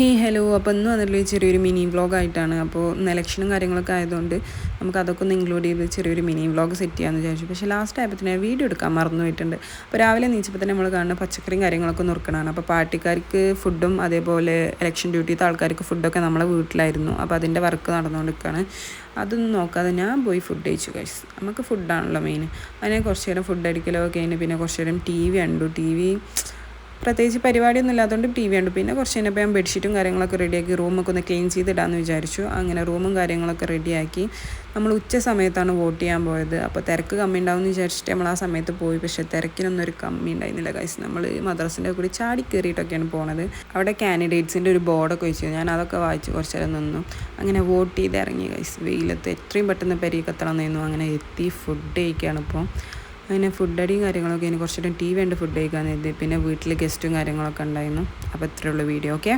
Hello. അപ്പോൾ ഇന്ന് വന്നിട്ടുള്ള ചെറിയൊരു മിനി വ്ളോഗായിട്ടാണ്. അപ്പോൾ ഇന്ന് ഇലക്ഷനും കാര്യങ്ങളൊക്കെ ആയതുകൊണ്ട് നമുക്ക് അതൊക്കെ ഒന്ന് ഇൻക്ലൂഡ് ചെയ്ത് ചെറിയൊരു മിനി വ്ളോഗ് സെറ്റ് ചെയ്യാമെന്ന് വിചാരിച്ചു. പക്ഷേ ലാസ്റ്റ് ആയപ്പോൾ വീഡിയോ എടുക്കാൻ മറന്നു പോയിട്ടുണ്ട്. അപ്പോൾ രാവിലെ നീച്ചപ്പോൾ തന്നെ നമ്മൾ കാണുന്ന പച്ചക്കറിയും കാര്യങ്ങളൊക്കെ നുറുക്കണമാണ്. അപ്പോൾ പാർട്ടിക്കാർക്ക് ഫുഡും അതേപോലെ ഇലക്ഷൻ ഡ്യൂട്ടിത്തെ ആൾക്കാർക്ക് ഫുഡൊക്കെ നമ്മളെ വീട്ടിലായിരുന്നു. അപ്പോൾ അതിൻ്റെ വർക്ക് നടന്നുകൊണ്ടിരിക്കുകയാണ്. അതൊന്നും നോക്കാതെ ഞാൻ പോയി ഫുഡ് കഴിച്ചു. ഗൈസ്, നമുക്ക് ഫുഡാണല്ലോ മെയിൻ. അതിനെ കുറച്ച് നേരം ഫുഡ് അടിക്കലൊക്കെ കഴിഞ്ഞ് പിന്നെ കുറച്ച് നേരം ടി വി കണ്ടു. പ്രത്യേകിച്ച് പരിപാടിയൊന്നും ഇല്ലാത്തതുകൊണ്ട് ടി വി ഉണ്ട്. പിന്നെ കുറച്ച് കഴിഞ്ഞപ്പോൾ ഞാൻ ബെഡ്ഷീറ്റും കാര്യങ്ങളൊക്കെ റെഡിയാക്കി റൂമൊക്കെ ഒന്ന് ക്ലീൻ ചെയ്തിടാമെന്ന് വിചാരിച്ചു. അങ്ങനെ റൂമും കാര്യങ്ങളൊക്കെ റെഡിയാക്കി നമ്മൾ ഉച്ച സമയത്താണ് വോട്ട് ചെയ്യാൻ പോയത്. അപ്പോൾ തിരക്ക് കമ്മി ഉണ്ടാവും എന്ന് വിചാരിച്ചിട്ട് നമ്മൾ ആ സമയത്ത് പോയി. പക്ഷേ തിരക്കിനൊന്നും ഒരു കമ്മി ഉണ്ടായിരുന്നില്ല ഗൈസ്. നമ്മൾ മദ്രസിൻ്റെ കൂടി ചാടി കയറിയിട്ടൊക്കെയാണ് പോണത്. അവിടെ കാൻഡിഡേറ്റ്സിൻ്റെ ഒരു ബോർഡൊക്കെ വെച്ചു. ഞാൻ അതൊക്കെ വായിച്ച് കുറച്ച് നേരം നിന്നു. അങ്ങനെ വോട്ട് ചെയ്ത് ഇറങ്ങി ഗൈസ്. വെയിലത്ത് എത്രയും പെട്ടെന്ന് പെരീക്കെത്തണം എന്നായിരുന്നു. അങ്ങനെ എത്തി ഫുഡ് കഴിക്കുകയാണ് ഇപ്പോൾ. അങ്ങനെ ഫുഡ് അടിയും കാര്യങ്ങളൊക്കെ ഇനി കുറച്ച് നേരം ടി വി ഉണ്ട് ഫുഡ് കഴിക്കാൻ. പിന്നെ വീട്ടിൽ ഗസ്റ്റും കാര്യങ്ങളൊക്കെ ഉണ്ടായിരുന്നു. അപ്പോൾ ഇത്രയുള്ള വീഡിയോ. ഓക്കെ.